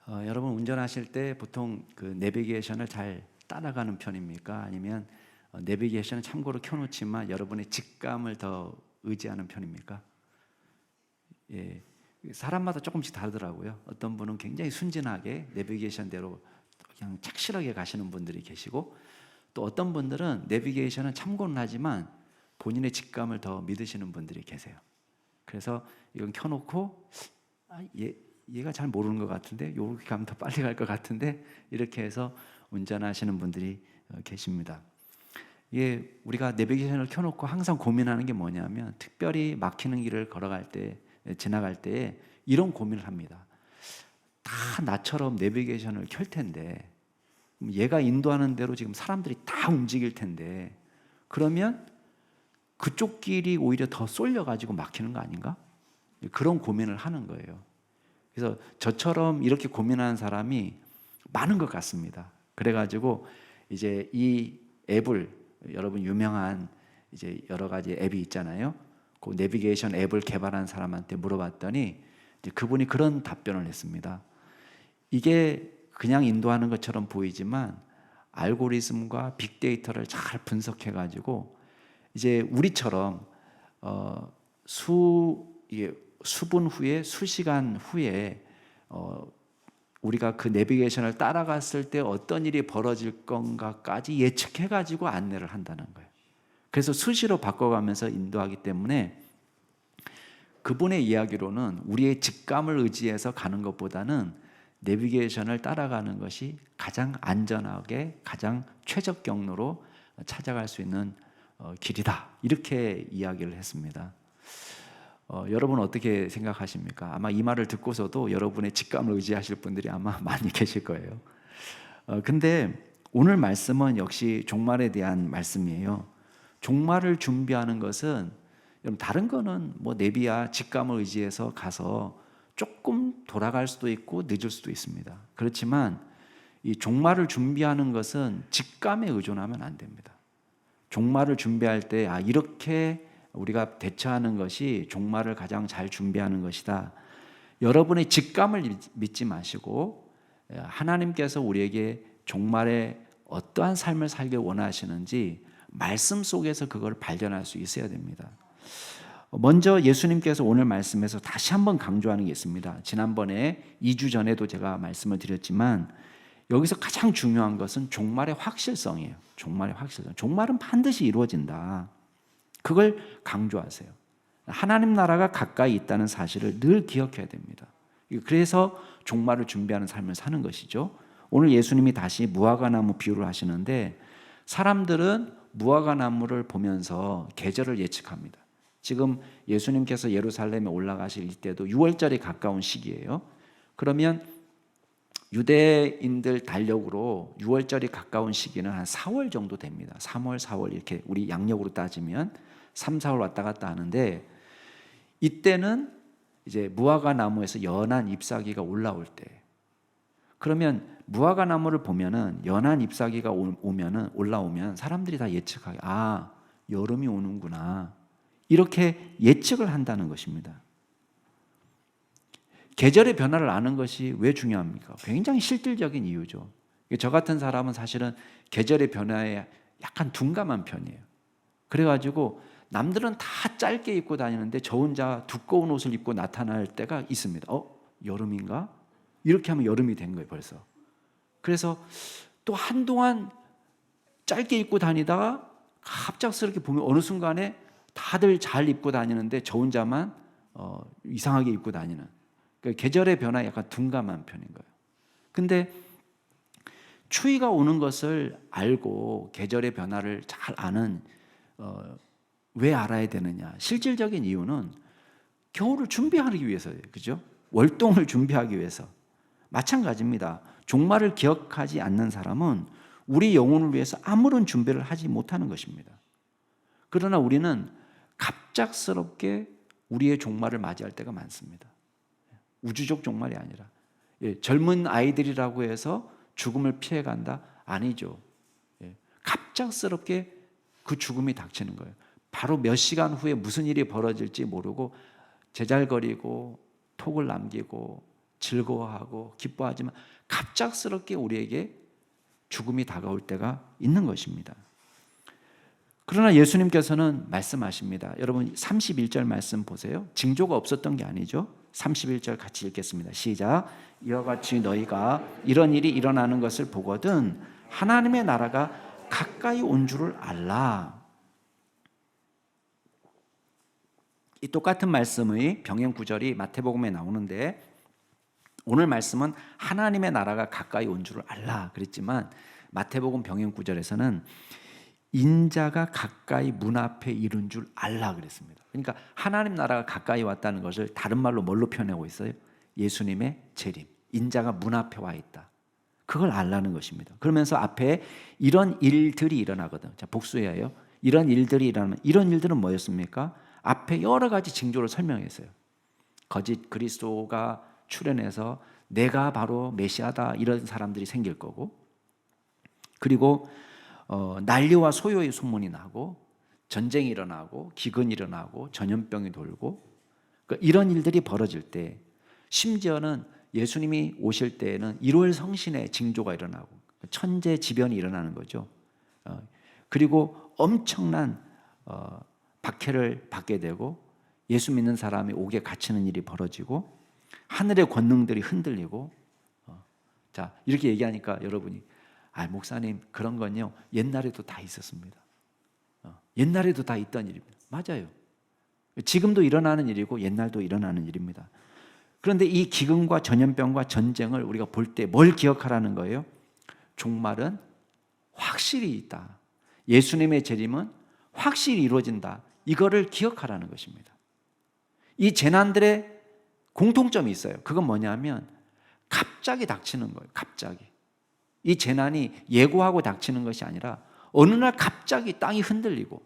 여러분 운전하실 때 보통 그 내비게이션을 잘 따라가는 편입니까? 아니면 내비게이션은 참고로 켜놓지만 여러분의 직감을 더 의지하는 편입니까? 예, 사람마다 조금씩 다르더라고요. 어떤 분은 굉장히 순진하게 내비게이션대로 그냥 착실하게 가시는 분들이 계시고, 또 어떤 분들은 내비게이션은 참고는 하지만 본인의 직감을 더 믿으시는 분들이 계세요. 그래서 이건 켜놓고 얘가 잘 모르는 것 같은데 이렇게 가면 더 빨리 갈 것 같은데 이렇게 해서 운전하시는 분들이 계십니다. 우리가 내비게이션을 켜놓고 항상 고민하는 게 뭐냐면, 특별히 막히는 길을 걸어갈 때, 지나갈 때 이런 고민을 합니다. 다 나처럼 내비게이션을 켤 텐데, 얘가 인도하는 대로 지금 사람들이 다 움직일 텐데, 그러면 그쪽 길이 오히려 더 쏠려가지고 막히는 거 아닌가? 그런 고민을 하는 거예요. 그래서 저처럼 이렇게 고민하는 사람이 많은 것 같습니다. 그래가지고 이제 이 앱을, 여러분 유명한 이제 여러 가지 앱이 있잖아요. 그 내비게이션 앱을 개발한 사람한테 물어봤더니 이제 그분이 그런 답변을 했습니다. 이게 그냥 인도하는 것처럼 보이지만 알고리즘과 빅데이터를 잘 분석해가지고 이제 우리처럼 수분 후에, 수시간 후에 우리가 그 내비게이션을 따라갔을 때 어떤 일이 벌어질 건가까지 예측해가지고 안내를 한다는 거예요. 그래서 수시로 바꿔가면서 인도하기 때문에 그분의 이야기로는 우리의 직감을 의지해서 가는 것보다는 내비게이션을 따라가는 것이 가장 안전하게, 가장 최적 경로로 찾아갈 수 있는 길이다, 이렇게 이야기를 했습니다. 여러분 어떻게 생각하십니까? 아마 이 말을 듣고서도 여러분의 직감을 의지하실 분들이 아마 많이 계실 거예요. 근데 오늘 말씀은 역시 종말에 대한 말씀이에요. 종말을 준비하는 것은, 여러분 다른 거는 뭐 내비야 직감을 의지해서 가서 조금 돌아갈 수도 있고 늦을 수도 있습니다. 그렇지만 이 종말을 준비하는 것은 직감에 의존하면 안 됩니다. 종말을 준비할 때 이렇게 우리가 대처하는 것이 종말을 가장 잘 준비하는 것이다. 여러분의 직감을 믿지 마시고 하나님께서 우리에게 종말에 어떠한 삶을 살길 원하시는지 말씀 속에서 그걸 발견할 수 있어야 됩니다. 먼저 예수님께서 오늘 말씀에서 다시 한번 강조하는 게 있습니다. 지난번에 2주 전에도 제가 말씀을 드렸지만 여기서 가장 중요한 것은 종말의 확실성이에요. 종말의 확실성. 종말은 반드시 이루어진다. 그걸 강조하세요. 하나님 나라가 가까이 있다는 사실을 늘 기억해야 됩니다. 그래서 종말을 준비하는 삶을 사는 것이죠. 오늘 예수님이 다시 무화과나무 비유를 하시는데, 사람들은 무화과나무를 보면서 계절을 예측합니다. 지금 예수님께서 예루살렘에 올라가실 때도 6월절이 가까운 시기예요. 그러면 유대인들 달력으로 6월절이 가까운 시기는 한 4월 정도 됩니다. 3월, 4월 이렇게 우리 양력으로 따지면 3, 4월 왔다 갔다 하는데, 이때는 이제 무화과 나무에서 연한 잎사귀가 올라올 때, 그러면 무화과 나무를 보면은 연한 잎사귀가 올라오면 사람들이 다 예측하게 여름이 오는구나, 이렇게 예측을 한다는 것입니다. 계절의 변화를 아는 것이 왜 중요합니까? 굉장히 실질적인 이유죠. 저 같은 사람은 사실은 계절의 변화에 약간 둔감한 편이에요. 그래가지고 남들은 다 짧게 입고 다니는데 저 혼자 두꺼운 옷을 입고 나타날 때가 있습니다. 여름인가? 이렇게 하면 여름이 된 거예요, 벌써. 그래서 또 한동안 짧게 입고 다니다가 갑작스럽게 보면 어느 순간에 다들 잘 입고 다니는데 저 혼자만 이상하게 입고 다니는, 그러니까 계절의 변화에 약간 둔감한 편인 거예요. 근데 추위가 오는 것을 알고 계절의 변화를 잘 아는, 왜 알아야 되느냐? 실질적인 이유는 겨울을 준비하기 위해서예요. 그죠? 월동을 준비하기 위해서. 마찬가지입니다. 종말을 기억하지 않는 사람은 우리 영혼을 위해서 아무런 준비를 하지 못하는 것입니다. 그러나 우리는 갑작스럽게 우리의 종말을 맞이할 때가 많습니다. 우주적 종말이 아니라, 젊은 아이들이라고 해서 죽음을 피해간다? 아니죠. 갑작스럽게 그 죽음이 닥치는 거예요. 바로 몇 시간 후에 무슨 일이 벌어질지 모르고 제잘거리고 톡을 남기고 즐거워하고 기뻐하지만 갑작스럽게 우리에게 죽음이 다가올 때가 있는 것입니다. 그러나 예수님께서는 말씀하십니다. 여러분 31절 말씀 보세요. 징조가 없었던 게 아니죠. 31절 같이 읽겠습니다. 시작. 이와 같이 너희가 이런 일이 일어나는 것을 보거든 하나님의 나라가 가까이 온 줄을 알라. 이 똑같은 말씀의 병행 구절이 마태복음에 나오는데 오늘 말씀은 하나님의 나라가 가까이 온 줄을 알라 그랬지만 마태복음 병행 구절에서는 인자가 가까이 문 앞에 이른 줄 알라 그랬습니다. 그러니까 하나님 나라가 가까이 왔다는 것을 다른 말로 뭘로 표현하고 있어요? 예수님의 재림, 인자가 문 앞에 와 있다. 그걸 알라는 것입니다. 그러면서 앞에 이런 일들이 일어나거든. 자, 복수해요. 이런 일들이 일어나면 이런 일들은 뭐였습니까? 앞에 여러 가지 징조를 설명했어요. 거짓 그리스도가 출현해서 내가 바로 메시아다 이런 사람들이 생길 거고, 그리고 난리와 소요의 소문이 나고 전쟁이 일어나고 기근이 일어나고 전염병이 돌고 그러니까 이런 일들이 벌어질 때 심지어는 예수님이 오실 때에는 1월 성신의 징조가 일어나고 천재지변이 일어나는 거죠. 그리고 엄청난 박해를 받게 되고 예수 믿는 사람이 옥에 갇히는 일이 벌어지고 하늘의 권능들이 흔들리고 자 이렇게 얘기하니까 여러분이 목사님 그런 건요 옛날에도 다 있었습니다. 옛날에도 다 있던 일입니다. 맞아요. 지금도 일어나는 일이고 옛날도 일어나는 일입니다. 그런데 이 기근과 전염병과 전쟁을 우리가 볼 때 뭘 기억하라는 거예요? 종말은 확실히 있다. 예수님의 재림은 확실히 이루어진다. 이거를 기억하라는 것입니다. 이 재난들의 공통점이 있어요. 그건 뭐냐면 갑자기 닥치는 거예요. 갑자기. 이 재난이 예고하고 닥치는 것이 아니라 어느 날 갑자기 땅이 흔들리고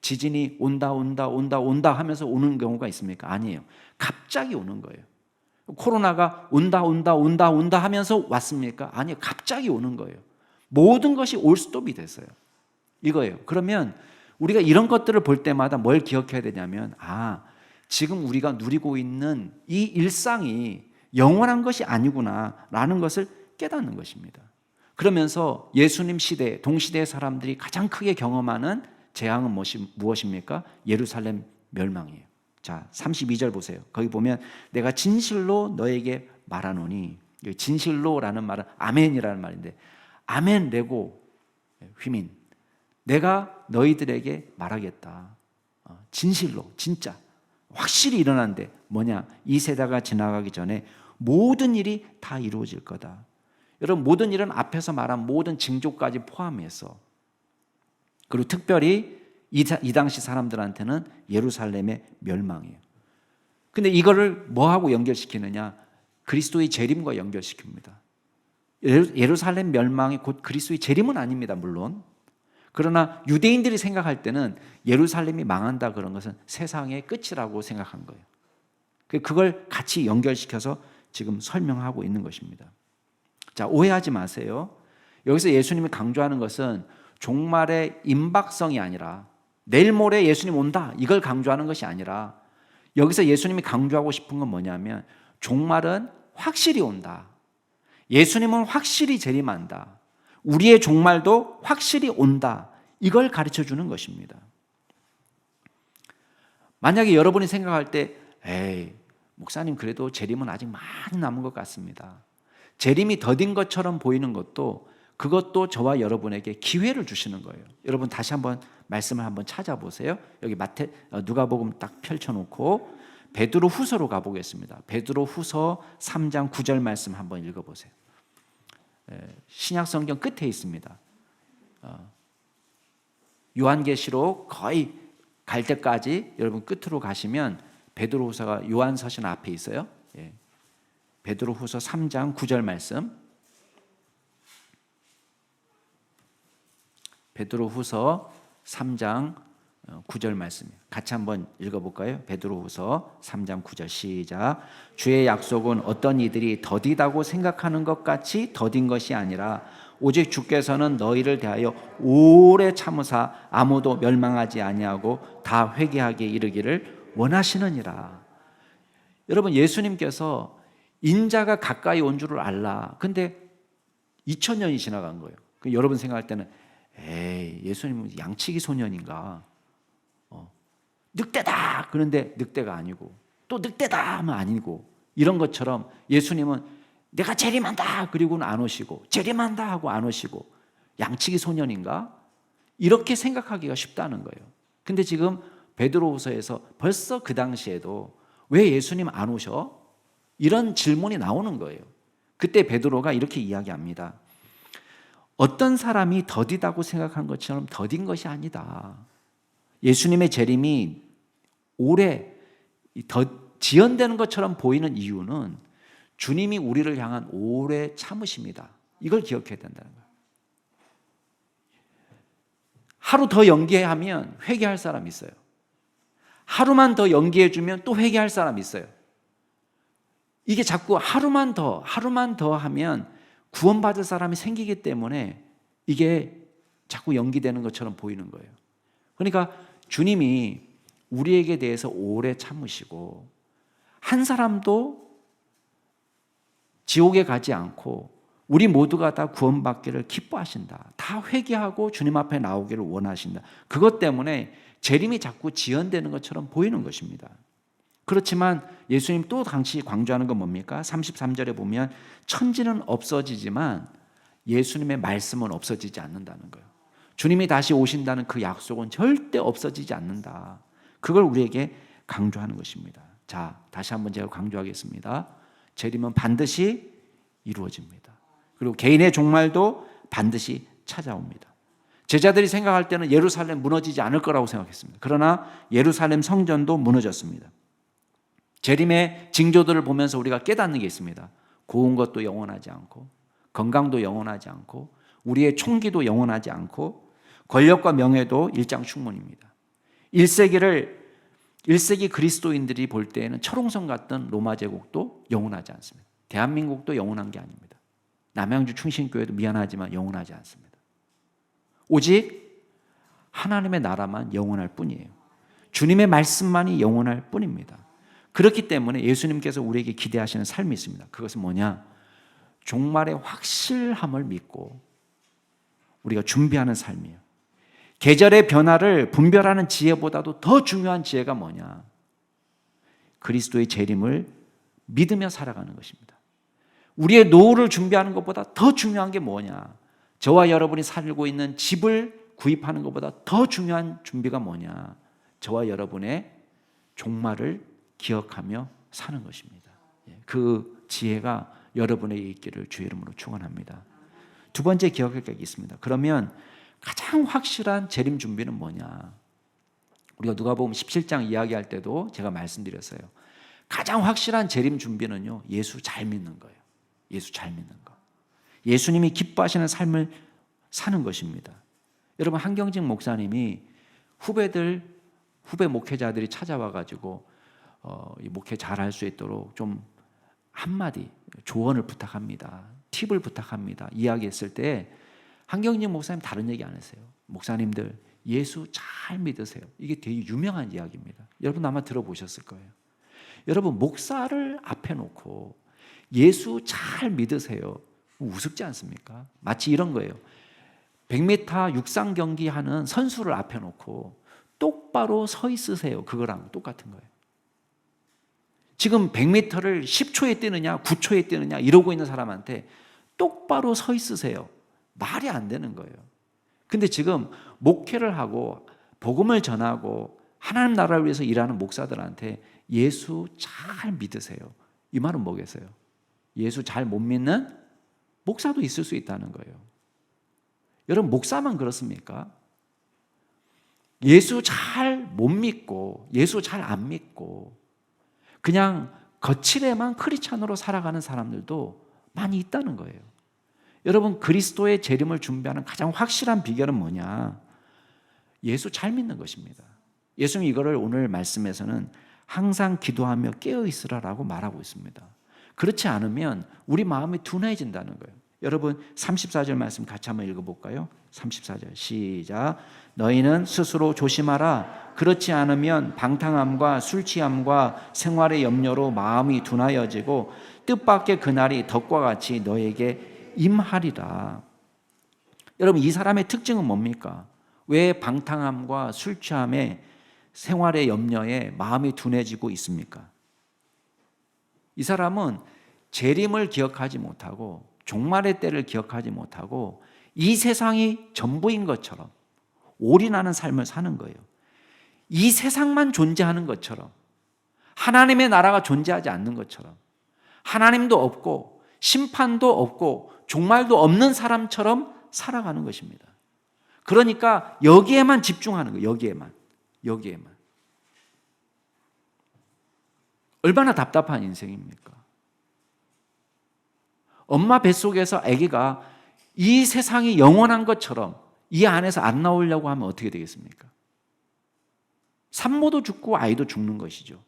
지진이 온다 하면서 오는 경우가 있습니까? 아니에요. 갑자기 오는 거예요. 코로나가 온다 하면서 왔습니까? 아니에요. 갑자기 오는 거예요. 모든 것이 올스톱이 됐어요. 이거예요. 그러면 우리가 이런 것들을 볼 때마다 뭘 기억해야 되냐면 지금 우리가 누리고 있는 이 일상이 영원한 것이 아니구나라는 것을 깨닫는 것입니다. 그러면서 예수님 시대, 동시대의 사람들이 가장 크게 경험하는 재앙은 무엇입니까? 예루살렘 멸망이에요. 자, 32절 보세요. 거기 보면 내가 진실로 너에게 말하노니, 진실로라는 말은 아멘이라는 말인데 아멘 레고 휘민, 내가 너희들에게 말하겠다. 진실로, 진짜 확실히 일어난데 뭐냐? 이 세대가 지나가기 전에 모든 일이 다 이루어질 거다. 여러분 모든 일은 앞에서 말한 모든 징조까지 포함해서, 그리고 특별히 이 당시 사람들한테는 예루살렘의 멸망이에요. 근데 이거를 뭐하고 연결시키느냐? 그리스도의 재림과 연결시킵니다. 예루살렘 멸망이 곧 그리스도의 재림은 아닙니다, 물론. 그러나 유대인들이 생각할 때는 예루살렘이 망한다 그런 것은 세상의 끝이라고 생각한 거예요. 그걸 같이 연결시켜서 지금 설명하고 있는 것입니다. 자, 오해하지 마세요. 여기서 예수님이 강조하는 것은 종말의 임박성이 아니라 내일 모레 예수님 온다 이걸 강조하는 것이 아니라 여기서 예수님이 강조하고 싶은 건 뭐냐면 종말은 확실히 온다. 예수님은 확실히 재림한다. 우리의 종말도 확실히 온다. 이걸 가르쳐 주는 것입니다. 만약에 여러분이 생각할 때 목사님 그래도 재림은 아직 많이 남은 것 같습니다. 재림이 더딘 것처럼 보이는 것도 그것도 저와 여러분에게 기회를 주시는 거예요. 여러분 다시 한번 말씀을 한번 찾아보세요. 여기 누가복음 딱 펼쳐놓고 베드로 후서로 가보겠습니다. 베드로 후서 3장 9절 말씀 한번 읽어보세요. 신약 성경 끝에 있습니다. 요한계시록 거의 갈 때까지 여러분 끝으로 가시면 베드로 후서가 요한서신 앞에 있어요. 베드로 후서 3장 9절 말씀. 베드로 후서 3장 9절 말씀 같이 한번 읽어볼까요? 베드로 후서 3장 9절 시작. 주의 약속은 어떤 이들이 더디다고 생각하는 것 같이 더딘 것이 아니라 오직 주께서는 너희를 대하여 오래 참으사 아무도 멸망하지 아니하고 다 회개하게 이르기를 원하시느니라. 여러분 예수님께서 인자가 가까이 온 줄을 알라. 근데 2000년이 지나간 거예요. 여러분 생각할 때는 에이, 예수님은 양치기 소년인가? 늑대다! 그런데 늑대가 아니고, 또 늑대다! 하면 아니고, 이런 것처럼 예수님은 내가 재림한다! 그리고는 안 오시고, 재림한다! 하고 안 오시고, 양치기 소년인가? 이렇게 생각하기가 쉽다는 거예요. 근데 지금 베드로후서에서 벌써 그 당시에도 왜 예수님 안 오셔? 이런 질문이 나오는 거예요. 그때 베드로가 이렇게 이야기합니다. 어떤 사람이 더디다고 생각한 것처럼 더딘 것이 아니다. 예수님의 재림이 오래 지연되는 것처럼 보이는 이유는 주님이 우리를 향한 오래 참으심이다. 이걸 기억해야 된다는 거예요. 하루 더 연기하면 회개할 사람이 있어요. 하루만 더 연기해주면 또 회개할 사람이 있어요. 이게 자꾸 하루만 더 하면 구원받을 사람이 생기기 때문에 이게 자꾸 연기되는 것처럼 보이는 거예요. 그러니까 주님이 우리에게 대해서 오래 참으시고 한 사람도 지옥에 가지 않고 우리 모두가 다 구원받기를 기뻐하신다. 다 회개하고 주님 앞에 나오기를 원하신다. 그것 때문에 재림이 자꾸 지연되는 것처럼 보이는 것입니다. 그렇지만 예수님 또 당시 강조하는 건 뭡니까? 33절에 보면 천지는 없어지지만 예수님의 말씀은 없어지지 않는다는 거예요. 주님이 다시 오신다는 그 약속은 절대 없어지지 않는다. 그걸 우리에게 강조하는 것입니다. 자, 다시 한번 제가 강조하겠습니다. 재림은 반드시 이루어집니다. 그리고 개인의 종말도 반드시 찾아옵니다. 제자들이 생각할 때는 예루살렘 무너지지 않을 거라고 생각했습니다. 그러나 예루살렘 성전도 무너졌습니다. 재림의 징조들을 보면서 우리가 깨닫는 게 있습니다. 고운 것도 영원하지 않고, 건강도 영원하지 않고, 우리의 총기도 영원하지 않고, 권력과 명예도 일장춘문입니다. 1세기 그리스도인들이 볼 때에는 철옹성 같던 로마 제국도 영원하지 않습니다. 대한민국도 영원한 게 아닙니다. 남양주 충신교회도 미안하지만 영원하지 않습니다. 오직 하나님의 나라만 영원할 뿐이에요. 주님의 말씀만이 영원할 뿐입니다. 그렇기 때문에 예수님께서 우리에게 기대하시는 삶이 있습니다. 그것은 뭐냐? 종말의 확실함을 믿고 우리가 준비하는 삶이에요. 계절의 변화를 분별하는 지혜보다도 더 중요한 지혜가 뭐냐? 그리스도의 재림을 믿으며 살아가는 것입니다. 우리의 노후를 준비하는 것보다 더 중요한 게 뭐냐? 저와 여러분이 살고 있는 집을 구입하는 것보다 더 중요한 준비가 뭐냐? 저와 여러분의 종말을 기억하며 사는 것입니다. 그 지혜가 여러분에게 있기를 주의 이름으로 축원합니다. 두 번째 기억할 게 있습니다. 그러면 가장 확실한 재림 준비는 뭐냐? 우리가 누가복음 17장 이야기할 때도 제가 말씀드렸어요. 가장 확실한 재림 준비는요, 예수 잘 믿는 거예요. 예수 잘 믿는 거. 예수님이 기뻐하시는 삶을 사는 것입니다. 여러분, 한경직 목사님이 후배 목회자들이 찾아와가지고 목회 잘할 수 있도록 좀 한마디 조언을 부탁합니다. 팁을 부탁합니다. 이야기했을 때 한경직 목사님 다른 얘기 안 했어요. 목사님들 예수 잘 믿으세요. 이게 되게 유명한 이야기입니다. 여러분 아마 들어보셨을 거예요. 여러분, 목사를 앞에 놓고 예수 잘 믿으세요. 우습지 않습니까? 마치 이런 거예요. 100m 육상 경기 하는 선수를 앞에 놓고 똑바로 서 있으세요. 그거랑 똑같은 거예요. 지금 100m를 10초에 뛰느냐 9초에 뛰느냐 이러고 있는 사람한테 똑바로 서 있으세요. 말이 안 되는 거예요. 근데 지금 목회를 하고 복음을 전하고 하나님 나라를 위해서 일하는 목사들한테 예수 잘 믿으세요. 이 말은 뭐겠어요? 예수 잘 못 믿는 목사도 있을 수 있다는 거예요. 여러분, 목사만 그렇습니까? 예수 잘 못 믿고 예수 잘 안 믿고 그냥 거칠에만 크리스찬으로 살아가는 사람들도 많이 있다는 거예요. 여러분, 그리스도의 재림을 준비하는 가장 확실한 비결은 뭐냐? 예수 잘 믿는 것입니다. 예수님이 이거를 오늘 말씀에서는 항상 기도하며 깨어있으라라고 말하고 있습니다. 그렇지 않으면 우리 마음이 둔해진다는 거예요. 여러분, 34절 말씀 같이 한번 읽어볼까요? 34절 시작. 너희는 스스로 조심하라. 그렇지 않으면 방탕함과 술취함과 생활의 염려로 마음이 둔하여지고 뜻밖의 그날이 덕과 같이 너에게 임하리라. 여러분, 이 사람의 특징은 뭡니까? 왜 방탕함과 술 취함에 생활의 염려에 마음이 둔해지고 있습니까? 이 사람은 재림을 기억하지 못하고 종말의 때를 기억하지 못하고 이 세상이 전부인 것처럼 올인하는 삶을 사는 거예요. 이 세상만 존재하는 것처럼, 하나님의 나라가 존재하지 않는 것처럼, 하나님도 없고 심판도 없고 종말도 없는 사람처럼 살아가는 것입니다. 그러니까 여기에만 집중하는 거예요. 여기에만. 얼마나 답답한 인생입니까? 엄마 뱃속에서 아기가 이 세상이 영원한 것처럼 이 안에서 안 나오려고 하면 어떻게 되겠습니까? 산모도 죽고 아이도 죽는 것이죠.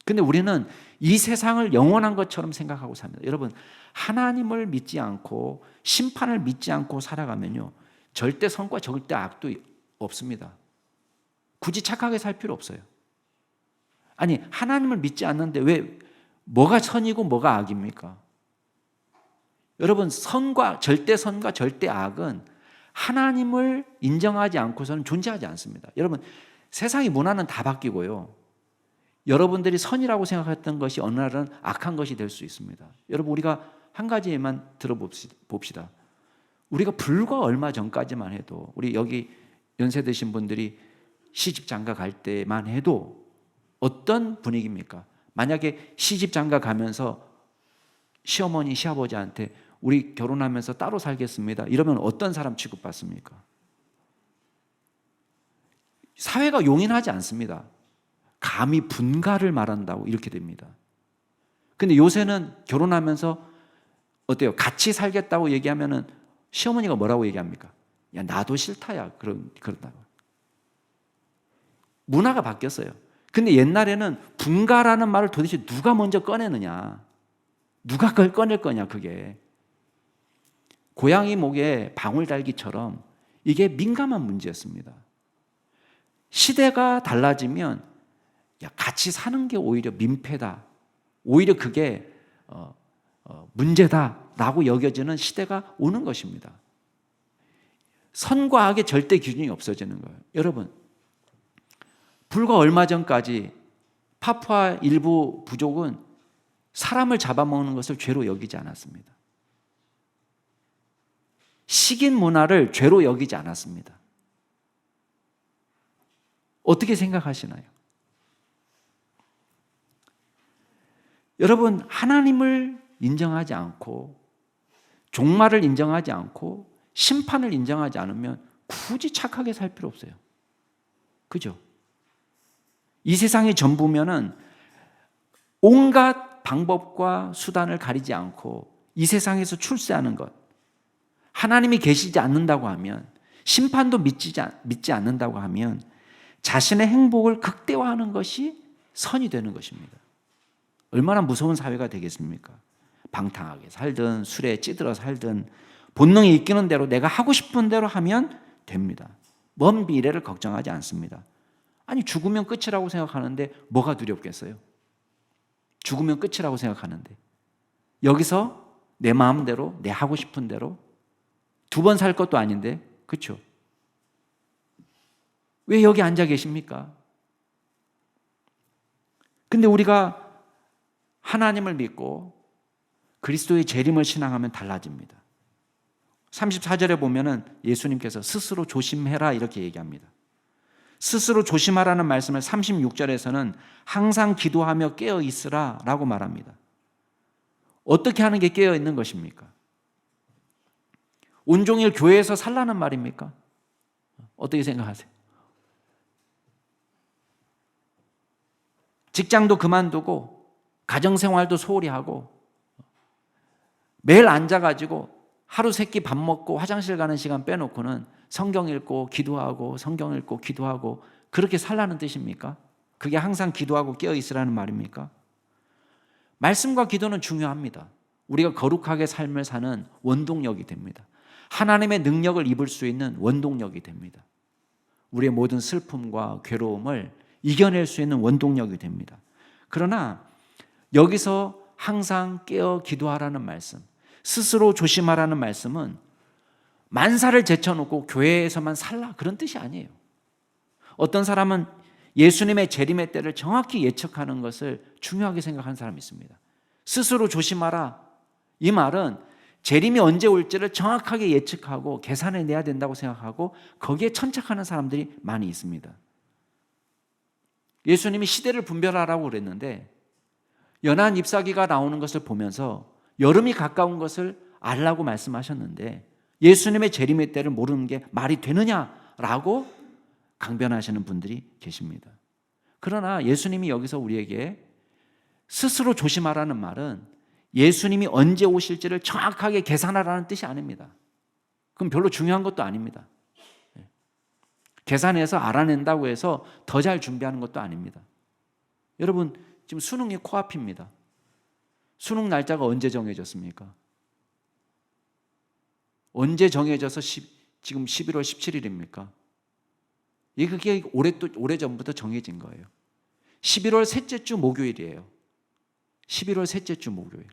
근데 우리는 이 세상을 영원한 것처럼 생각하고 삽니다. 여러분, 하나님을 믿지 않고 심판을 믿지 않고 살아가면요, 절대 선과 절대 악도 없습니다. 굳이 착하게 살 필요 없어요. 아니, 하나님을 믿지 않는데 왜 뭐가 선이고 뭐가 악입니까? 여러분, 절대 선과 절대 악은 하나님을 인정하지 않고서는 존재하지 않습니다. 여러분, 세상의 문화는 다 바뀌고요. 여러분들이 선이라고 생각했던 것이 어느 날은 악한 것이 될 수 있습니다. 여러분, 우리가 한 가지만 들어봅시다. 우리가 불과 얼마 전까지만 해도, 우리 여기 연세 드신 분들이 시집 장가 갈 때만 해도 어떤 분위기입니까? 만약에 시집 장가 가면서 시어머니, 시아버지한테 우리 결혼하면서 따로 살겠습니다, 이러면 어떤 사람 취급받습니까? 사회가 용인하지 않습니다. 감히 분가를 말한다고 이렇게 됩니다. 근데 요새는 결혼하면서 어때요? 같이 살겠다고 얘기하면은 시어머니가 뭐라고 얘기합니까? 야, 나도 싫다야. 그런다고. 문화가 바뀌었어요. 근데 옛날에는 분가라는 말을 도대체 누가 먼저 꺼내느냐? 누가 그걸 꺼낼 거냐, 그게. 고양이 목에 방울 달기처럼 이게 민감한 문제였습니다. 시대가 달라지면 야, 같이 사는 게 오히려 민폐다, 오히려 그게 문제다라고 여겨지는 시대가 오는 것입니다. 선과 악의 절대 기준이 없어지는 거예요. 여러분, 불과 얼마 전까지 파푸아 일부 부족은 사람을 잡아먹는 것을 죄로 여기지 않았습니다. 식인 문화를 죄로 여기지 않았습니다. 어떻게 생각하시나요? 여러분, 하나님을 인정하지 않고 종말을 인정하지 않고 심판을 인정하지 않으면 굳이 착하게 살 필요 없어요. 그죠? 이 세상이 전부면은 온갖 방법과 수단을 가리지 않고 이 세상에서 출세하는 것, 하나님이 계시지 않는다고 하면, 심판도 믿지 않는다고 하면 자신의 행복을 극대화하는 것이 선이 되는 것입니다. 얼마나 무서운 사회가 되겠습니까? 방탕하게 살든 술에 찌들어 살든 본능이 이끄는 대로 내가 하고 싶은 대로 하면 됩니다. 먼 미래를 걱정하지 않습니다. 아니, 죽으면 끝이라고 생각하는데 뭐가 두렵겠어요? 죽으면 끝이라고 생각하는데 여기서 내 마음대로, 내 하고 싶은 대로 두 번 살 것도 아닌데, 그렇죠? 왜 여기 앉아 계십니까? 근데 우리가 하나님을 믿고 그리스도의 재림을 신앙하면 달라집니다. 34절에 보면은 예수님께서 스스로 조심해라 이렇게 얘기합니다. 스스로 조심하라는 말씀을 36절에서는 항상 기도하며 깨어 있으라 라고 말합니다. 어떻게 하는 게 깨어 있는 것입니까? 온종일 교회에서 살라는 말입니까? 어떻게 생각하세요? 직장도 그만두고 가정생활도 소홀히 하고 매일 앉아가지고 하루 세끼 밥 먹고 화장실 가는 시간 빼놓고는 성경 읽고 기도하고 성경 읽고 기도하고 그렇게 살라는 뜻입니까? 그게 항상 기도하고 깨어있으라는 말입니까? 말씀과 기도는 중요합니다. 우리가 거룩하게 삶을 사는 원동력이 됩니다. 하나님의 능력을 입을 수 있는 원동력이 됩니다. 우리의 모든 슬픔과 괴로움을 이겨낼 수 있는 원동력이 됩니다. 그러나 여기서 항상 깨어 기도하라는 말씀, 스스로 조심하라는 말씀은 만사를 제쳐놓고 교회에서만 살라 그런 뜻이 아니에요. 어떤 사람은 예수님의 재림의 때를 정확히 예측하는 것을 중요하게 생각하는 사람이 있습니다. 스스로 조심하라, 이 말은 재림이 언제 올지를 정확하게 예측하고 계산해내야 된다고 생각하고 거기에 천착하는 사람들이 많이 있습니다. 예수님이 시대를 분별하라고 그랬는데 연한 잎사귀가 나오는 것을 보면서 여름이 가까운 것을 알라고 말씀하셨는데 예수님의 재림의 때를 모르는 게 말이 되느냐라고 강변하시는 분들이 계십니다. 그러나 예수님이 여기서 우리에게 스스로 조심하라는 말은 예수님이 언제 오실지를 정확하게 계산하라는 뜻이 아닙니다. 그럼 별로 중요한 것도 아닙니다. 계산해서 알아낸다고 해서 더 잘 준비하는 것도 아닙니다. 여러분, 지금 수능이 코앞입니다. 수능 날짜가 언제 정해졌습니까? 언제 정해져서 지금 11월 17일입니까? 그게 오래전부터 정해진 거예요. 11월 셋째 주 목요일이에요. 11월 셋째 주 목요일.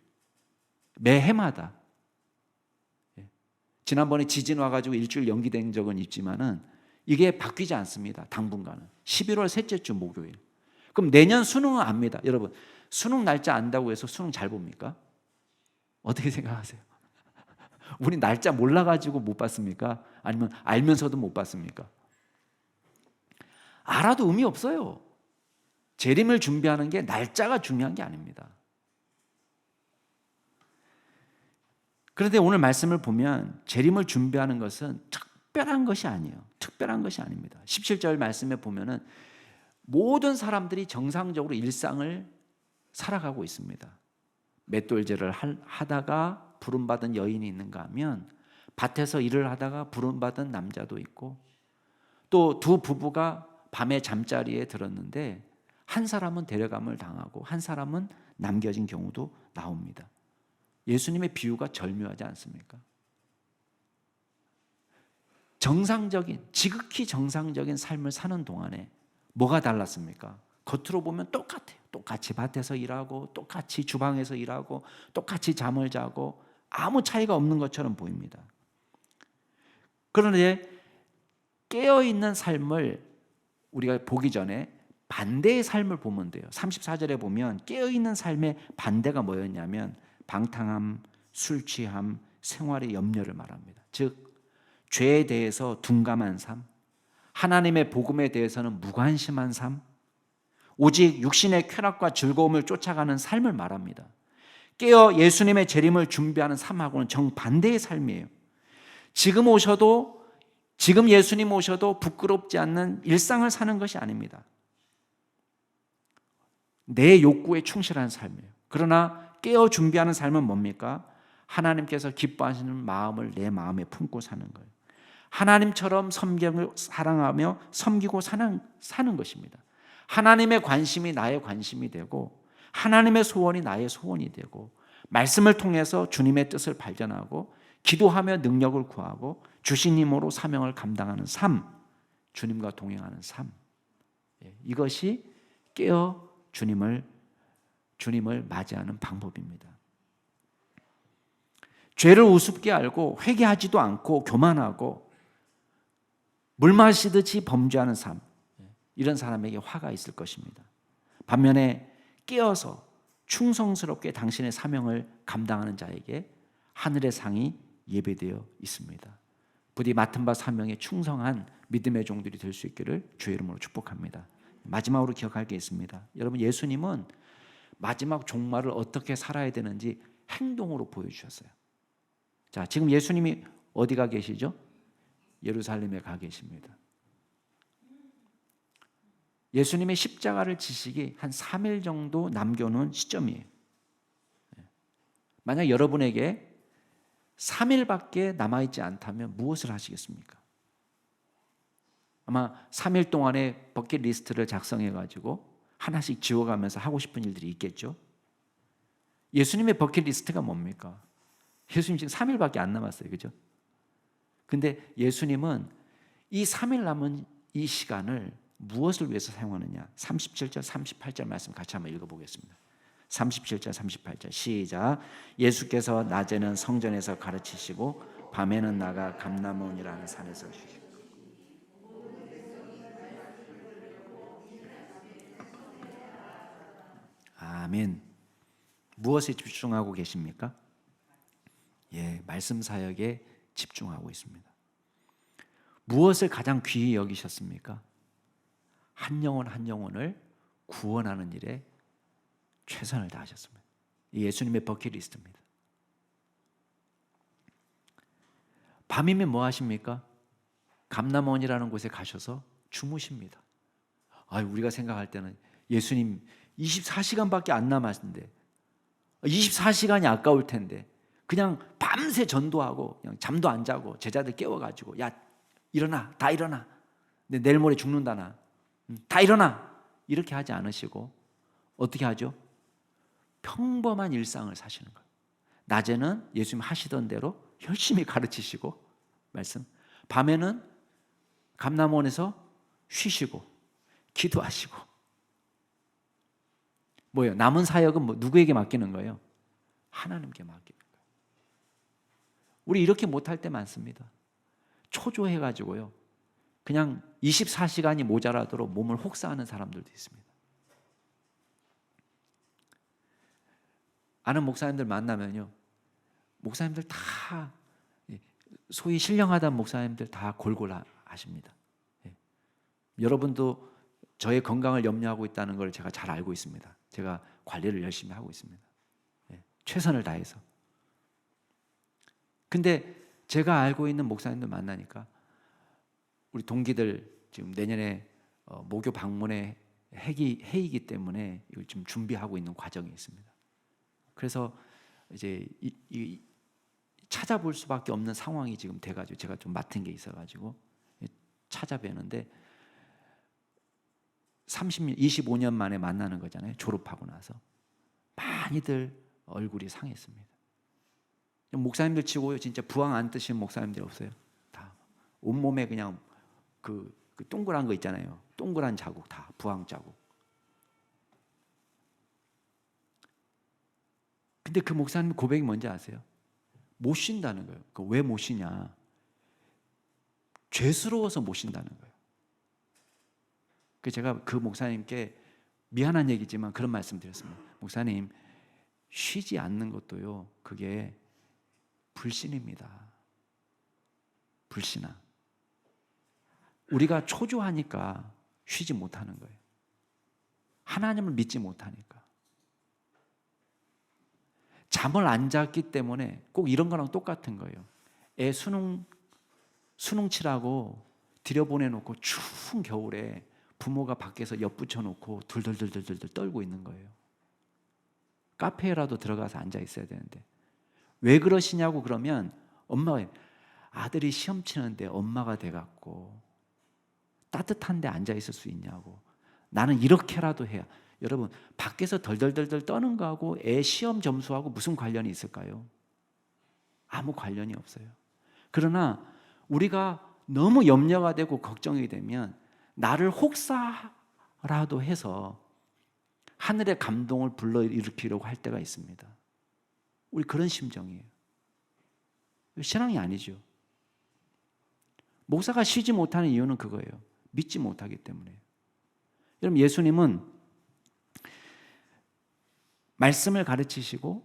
매해마다. 지난번에 지진 와가지고 일주일 연기된 적은 있지만은 이게 바뀌지 않습니다. 당분간은. 11월 셋째 주 목요일. 그럼 내년 수능은 압니다. 여러분, 수능 날짜 안다고 해서 수능 잘 봅니까? 어떻게 생각하세요? 우리 날짜 몰라가지고 못 봤습니까? 아니면 알면서도 못 봤습니까? 알아도 의미 없어요. 재림을 준비하는 게 날짜가 중요한 게 아닙니다. 그런데 오늘 말씀을 보면 재림을 준비하는 것은 특별한 것이 아니에요. 특별한 것이 아닙니다. 17절 말씀에 보면은 모든 사람들이 정상적으로 일상을 살아가고 있습니다. 맷돌질을 하다가 부름받은 여인이 있는가 하면 밭에서 일을 하다가 부름받은 남자도 있고 또 두 부부가 밤에 잠자리에 들었는데 한 사람은 데려감을 당하고 한 사람은 남겨진 경우도 나옵니다. 예수님의 비유가 절묘하지 않습니까? 지극히 정상적인 삶을 사는 동안에 뭐가 달랐습니까? 겉으로 보면 똑같아요. 똑같이 밭에서 일하고 똑같이 주방에서 일하고 똑같이 잠을 자고 아무 차이가 없는 것처럼 보입니다. 그런데 깨어있는 삶을 우리가 보기 전에 반대의 삶을 보면 돼요. 34절에 보면 깨어있는 삶의 반대가 뭐였냐면 방탕함, 술 취함, 생활의 염려를 말합니다. 즉 죄에 대해서 둔감한 삶, 하나님의 복음에 대해서는 무관심한 삶, 오직 육신의 쾌락과 즐거움을 쫓아가는 삶을 말합니다. 깨어 예수님의 재림을 준비하는 삶하고는 정반대의 삶이에요. 지금 예수님 오셔도 부끄럽지 않는 일상을 사는 것이 아닙니다. 내 욕구에 충실한 삶이에요. 그러나 깨어 준비하는 삶은 뭡니까? 하나님께서 기뻐하시는 마음을 내 마음에 품고 사는 거예요. 하나님처럼 사랑하며 섬기고 사는 것입니다. 하나님의 관심이 나의 관심이 되고 하나님의 소원이 나의 소원이 되고 말씀을 통해서 주님의 뜻을 발견하고 기도하며 능력을 구하고 주신 힘으로 사명을 감당하는 삶, 주님과 동행하는 삶, 이것이 깨어 주님을 맞이하는 방법입니다. 죄를 우습게 알고 회개하지도 않고 교만하고 물 마시듯이 범죄하는 삶, 이런 사람에게 화가 있을 것입니다. 반면에 깨어서 충성스럽게 당신의 사명을 감당하는 자에게 하늘의 상이 예배되어 있습니다. 부디 맡은 바 사명에 충성한 믿음의 종들이 될 수 있기를 주의 이름으로 축복합니다. 마지막으로 기억할 게 있습니다. 여러분, 예수님은 마지막 종말을 어떻게 살아야 되는지 행동으로 보여주셨어요. 자, 지금 예수님이 어디 가 계시죠? 예루살렘에 가 계십니다. 예수님의 십자가를 지시기 한 3일 정도 남겨놓은 시점이에요. 만약 여러분에게 3일밖에 남아있지 않다면 무엇을 하시겠습니까? 아마 3일 동안에 버킷리스트를 작성해가지고 하나씩 지워가면서 하고 싶은 일들이 있겠죠. 예수님의 버킷리스트가 뭡니까? 예수님 지금 3일밖에 안 남았어요. 그죠? 근데 예수님은 이 3일 남은 이 시간을 무엇을 위해서 사용하느냐? 37절, 38절 말씀 같이 한번 읽어보겠습니다. 37절 38절 시작. 예수께서 낮에는 성전에서 가르치시고 밤에는 나가 감람원이라는 산에서 쉬시고. 아멘. 무엇에 집중하고 계십니까? 말씀 사역에 집중하고 있습니다. 무엇을 가장 귀히 여기셨습니까? 한 영혼 한 영혼을 구원하는 일에 최선을 다하셨습니다. 예수님의 버킷리스트입니다. 밤이면 뭐 하십니까? 감람원이라는 곳에 가셔서 주무십니다. 우리가 생각할 때는 예수님 24시간밖에 안 남았는데 24시간이 아까울 텐데 그냥 밤새 전도하고 그냥 잠도 안 자고 제자들 깨워가지고 야 일어나, 다 일어나, 내일 모레 죽는다 나, 다 일어나, 이렇게 하지 않으시고 어떻게 하죠? 평범한 일상을 사시는 거예요. 낮에는 예수님 하시던 대로 열심히 가르치시고 말씀, 밤에는 감람원에서 쉬시고 기도하시고. 뭐예요? 남은 사역은 누구에게 맡기는 거예요? 하나님께 맡기는 거예요. 우리 이렇게 못할 때 많습니다. 초조해가지고요, 그냥 24시간이 모자라도록 몸을 혹사하는 사람들도 있습니다. 아는 목사님들 만나면요, 목사님들 다 소위 신령하다는 목사님들 다 골골하십니다. 여러분도 저의 건강을 염려하고 있다는 걸 제가 잘 알고 있습니다. 제가 관리를 열심히 하고 있습니다. 최선을 다해서. 근데 제가 알고 있는 목사님들 만나니까 우리 동기들 지금 내년에 모교 방문회 회의이기 때문에 이걸 좀 준비하고 있는 과정이 있습니다. 그래서 이제 찾아볼 수밖에 없는 상황이 지금 돼가지고 제가 좀 맡은 게 있어가지고 찾아뵈는데 25년 만에 만나는 거잖아요. 졸업하고 나서 많이들 얼굴이 상했습니다. 목사님들 치고요, 진짜 부항 안 뜨시는 목사님들 없어요. 다 온몸에 그냥 그 동그란 거 있잖아요. 동그란 자국, 다 부항 자국. 근데 그 목사님 고백이 뭔지 아세요? 못 쉰다는 거예요. 왜 못 쉬냐? 죄스러워서 못 쉰다는 거예요. 제가 그 목사님께 미안한 얘기지만 그런 말씀 드렸습니다. 목사님, 쉬지 않는 것도요, 그게 불신입니다. 불신아. 우리가 초조하니까 쉬지 못하는 거예요. 하나님을 믿지 못하니까. 잠을 안 잤기 때문에 꼭 이런 거랑 똑같은 거예요. 애 수능 치라고 들여보내놓고 추운 겨울에 부모가 밖에서 엿붙여 놓고 들들들들들 떨고 있는 거예요. 카페라도 들어가서 앉아 있어야 되는데. 왜 그러시냐고 그러면 엄마가, 아들이 시험 치는데 엄마가 돼갖고 따뜻한데 앉아 있을 수 있냐고. 나는 이렇게라도 해야. 여러분, 밖에서 덜덜덜덜 떠는 거하고 애 시험 점수하고 무슨 관련이 있을까요? 아무 관련이 없어요. 그러나 우리가 너무 염려가 되고 걱정이 되면 나를 혹사라도 해서 하늘의 감동을 불러일으키려고 할 때가 있습니다. 우리 그런 심정이에요. 신앙이 아니죠. 목사가 쉬지 못하는 이유는 그거예요. 믿지 못하기 때문에. 여러분, 예수님은 말씀을 가르치시고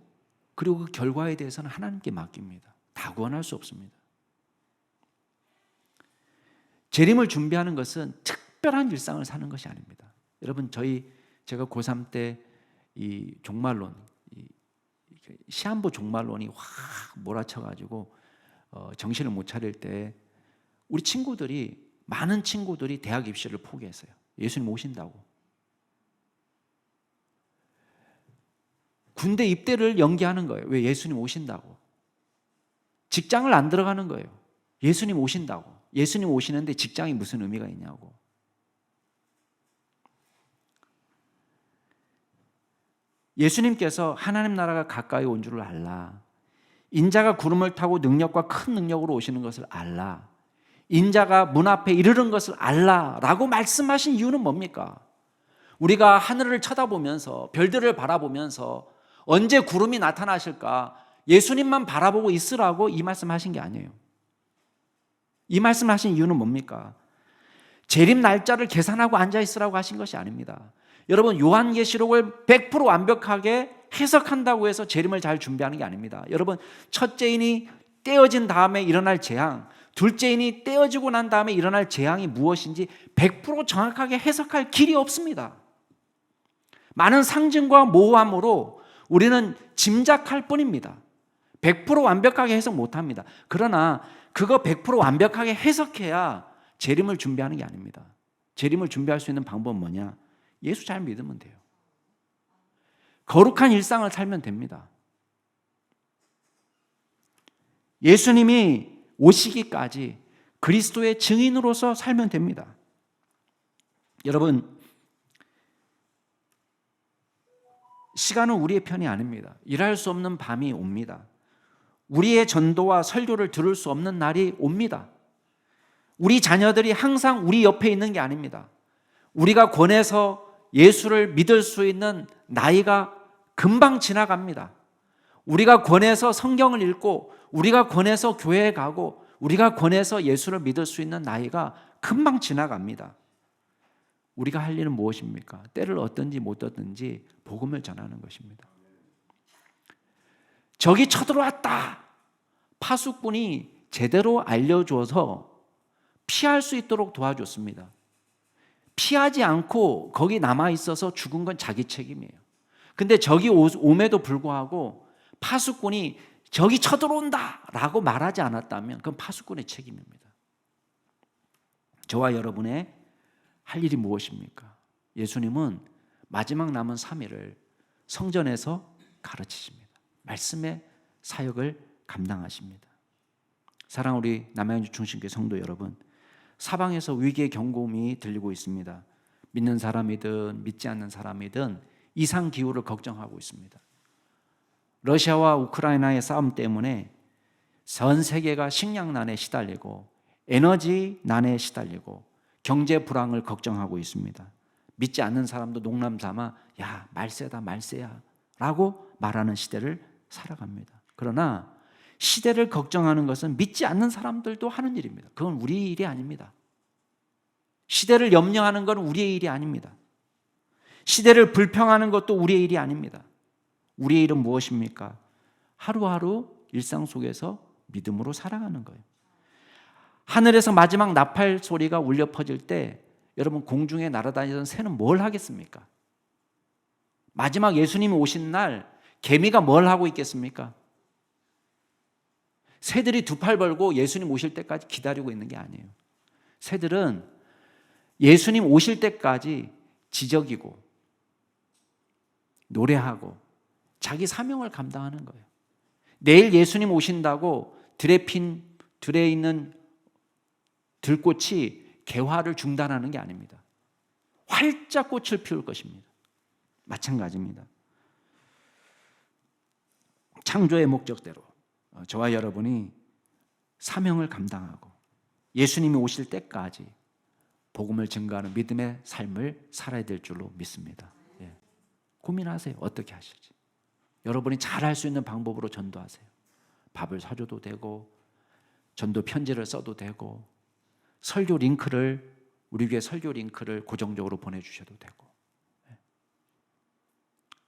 그리고 그 결과에 대해서는 하나님께 맡깁니다. 다 구원할 수 없습니다. 재림을 준비하는 것은 특별한 일상을 사는 것이 아닙니다. 여러분, 제가 고3 때 이 종말론, 시한부 종말론이 확 몰아쳐가지고 정신을 못 차릴 때 우리 많은 친구들이 대학 입시를 포기했어요. 예수님 오신다고. 군대 입대를 연기하는 거예요. 왜? 예수님 오신다고. 직장을 안 들어가는 거예요. 예수님 오신다고. 예수님 오시는데 직장이 무슨 의미가 있냐고. 예수님께서 하나님 나라가 가까이 온 줄을 알라. 인자가 구름을 타고 능력과 큰 능력으로 오시는 것을 알라. 인자가 문 앞에 이르는 것을 알라 라고 말씀하신 이유는 뭡니까? 우리가 하늘을 쳐다보면서 별들을 바라보면서 언제 구름이 나타나실까 예수님만 바라보고 있으라고 이 말씀하신 게 아니에요. 이 말씀하신 이유는 뭡니까? 재림 날짜를 계산하고 앉아 있으라고 하신 것이 아닙니다. 여러분, 요한계시록을 100% 완벽하게 해석한다고 해서 재림을 잘 준비하는 게 아닙니다. 여러분, 첫째인이 떼어진 다음에 일어날 재앙, 둘째인이 떼어지고 난 다음에 일어날 재앙이 무엇인지 100% 정확하게 해석할 길이 없습니다. 많은 상징과 모호함으로 우리는 짐작할 뿐입니다. 100% 완벽하게 해석 못합니다. 그러나 그거 100% 완벽하게 해석해야 재림을 준비하는 게 아닙니다. 재림을 준비할 수 있는 방법은 뭐냐? 예수 잘 믿으면 돼요. 거룩한 일상을 살면 됩니다. 예수님이 오시기까지 그리스도의 증인으로서 살면 됩니다. 여러분, 시간은 우리의 편이 아닙니다. 일할 수 없는 밤이 옵니다. 우리의 전도와 설교를 들을 수 없는 날이 옵니다. 우리 자녀들이 항상 우리 옆에 있는 게 아닙니다. 우리가 권해서 예수를 믿을 수 있는 나이가 금방 지나갑니다. 우리가 권해서 성경을 읽고 우리가 권해서 교회에 가고 우리가 권해서 예수를 믿을 수 있는 나이가 금방 지나갑니다. 우리가 할 일은 무엇입니까? 때를 얻든지 못 얻든지 복음을 전하는 것입니다. 적이 쳐들어왔다. 파수꾼이 제대로 알려줘서 피할 수 있도록 도와줬습니다. 피하지 않고 거기 남아있어서 죽은 건 자기 책임이에요. 근데 적이 옴에도 불구하고 파수꾼이 적이 쳐들어온다 라고 말하지 않았다면 그건 파수꾼의 책임입니다. 저와 여러분의 할 일이 무엇입니까? 예수님은 마지막 남은 3일을 성전에서 가르치십니다. 말씀의 사역을 감당하십니다. 사랑 우리 남양주 중심교회 성도 여러분, 사방에서 위기의 경고음이 들리고 있습니다. 믿는 사람이든 믿지 않는 사람이든 이상 기후를 걱정하고 있습니다. 러시아와 우크라이나의 싸움 때문에 전 세계가 식량난에 시달리고 에너지난에 시달리고 경제 불황을 걱정하고 있습니다. 믿지 않는 사람도 농담 삼아 야 말세다 말세야 라고 말하는 시대를 살아갑니다. 그러나 시대를 걱정하는 것은 믿지 않는 사람들도 하는 일입니다. 그건 우리의 일이 아닙니다. 시대를 염려하는 건 우리의 일이 아닙니다. 시대를 불평하는 것도 우리의 일이 아닙니다. 우리의 일은 무엇입니까? 하루하루 일상 속에서 믿음으로 살아가는 거예요. 하늘에서 마지막 나팔 소리가 울려 퍼질 때 여러분 공중에 날아다니던 새는 뭘 하겠습니까? 마지막 예수님이 오신 날 개미가 뭘 하고 있겠습니까? 새들이 두 팔 벌고 예수님 오실 때까지 기다리고 있는 게 아니에요. 새들은 예수님 오실 때까지 지저귀고 노래하고 자기 사명을 감당하는 거예요. 내일 예수님 오신다고 들에 있는 들꽃이 개화를 중단하는 게 아닙니다. 활짝 꽃을 피울 것입니다. 마찬가지입니다. 창조의 목적대로 저와 여러분이 사명을 감당하고 예수님이 오실 때까지 복음을 증거하는 믿음의 삶을 살아야 될 줄로 믿습니다. 고민하세요. 어떻게 하실지. 여러분이 잘할 수 있는 방법으로 전도하세요. 밥을 사줘도 되고 전도 편지를 써도 되고 설교 링크를 우리 교회 설교 링크를 고정적으로 보내주셔도 되고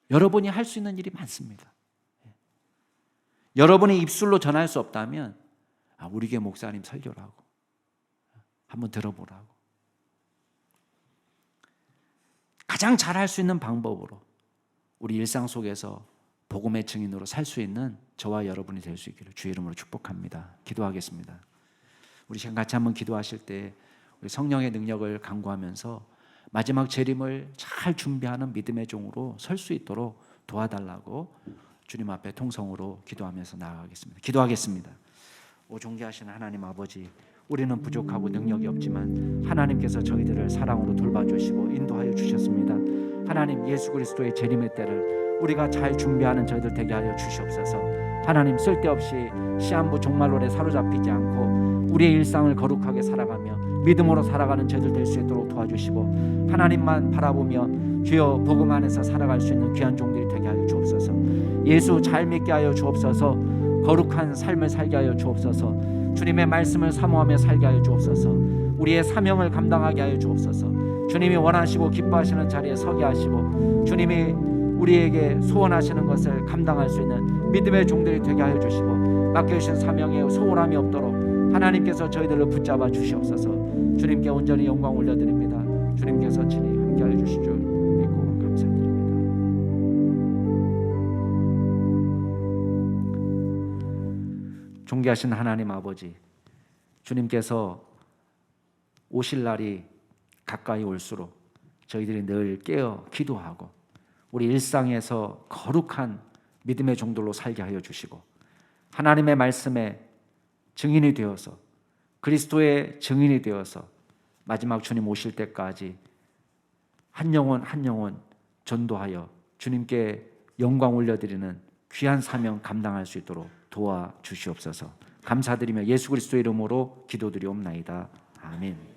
여러분이 할 수 있는 일이 많습니다. 여러분이 입술로 전할 수 없다면 우리 교회 목사님 설교라고 한번 들어보라고 가장 잘할 수 있는 방법으로 우리 일상 속에서 복음의 증인으로 살 수 있는 저와 여러분이 될 수 있기를 주의 이름으로 축복합니다. 기도하겠습니다. 우리 시간 같이 한번 기도하실 때 우리 성령의 능력을 간구하면서 마지막 재림을 잘 준비하는 믿음의 종으로 설 수 있도록 도와달라고 주님 앞에 통성으로 기도하면서 나아가겠습니다. 기도하겠습니다. 오 존귀하신 하나님 아버지, 우리는 부족하고 능력이 없지만 하나님께서 저희들을 사랑으로 돌봐주시고 인도하여 주셨습니다. 하나님, 예수 그리스도의 재림의 때를 우리가 잘 준비하는 저희들 되게 하여 주시옵소서. 하나님, 쓸데없이 시한부 종말론에 사로잡히지 않고 우리의 일상을 거룩하게 살아가며 믿음으로 살아가는 저희들 될 수 있도록 도와주시고, 하나님만 바라보며 주여 복음 안에서 살아갈 수 있는 귀한 종들이 되게 하여 주옵소서. 예수 잘 믿게 하여 주옵소서. 거룩한 삶을 살게 하여 주옵소서. 주님의 말씀을 사모하며 살게 하여 주옵소서. 우리의 사명을 감당하게 하여 주옵소서. 주님이 원하시고 기뻐하시는 자리에 서게 하시고, 주님이 우리에게 소원하시는 것을 감당할 수 있는 믿음의 종들이 되게 하여 주시고, 맡겨주신 사명에 소홀함이 없도록 하나님께서 저희들을 붙잡아 주시옵소서. 주님께 온전히 영광 올려드립니다. 주님께서 친히 함께하여 주실 줄 믿고 감사드립니다. 존귀하신 하나님 아버지, 주님께서 오실 날이 가까이 올수록 저희들이 늘 깨어 기도하고 우리 일상에서 거룩한 믿음의 종들로 살게 하여 주시고, 하나님의 말씀에 증인이 되어서, 그리스도의 증인이 되어서 마지막 주님 오실 때까지 한 영혼 한 영혼 전도하여 주님께 영광 올려드리는 귀한 사명 감당할 수 있도록 도와주시옵소서. 감사드리며 예수 그리스도의 이름으로 기도드리옵나이다. 아멘.